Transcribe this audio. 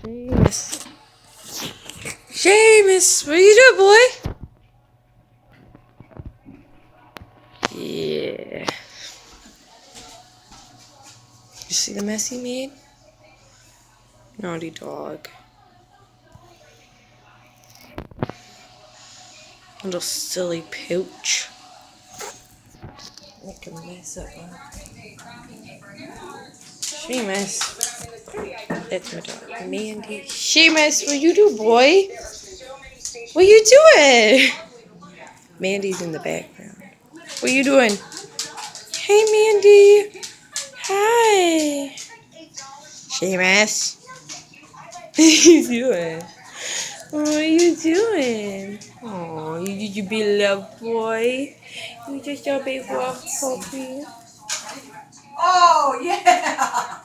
Shamus. Shamus, what are you doing, boy? Yeah. You see the mess he made? Naughty dog. Little silly pooch. Make a mess up, huh? Shamus. That's my dog. Mandy. Shamus, what you do, boy? What you doing? Mandy's in the background. What you doing? Hey, Mandy. Hi. Shamus. What you doing? What are you doing? Oh, you be a little boy. You just a big rough puppy. Oh, yeah.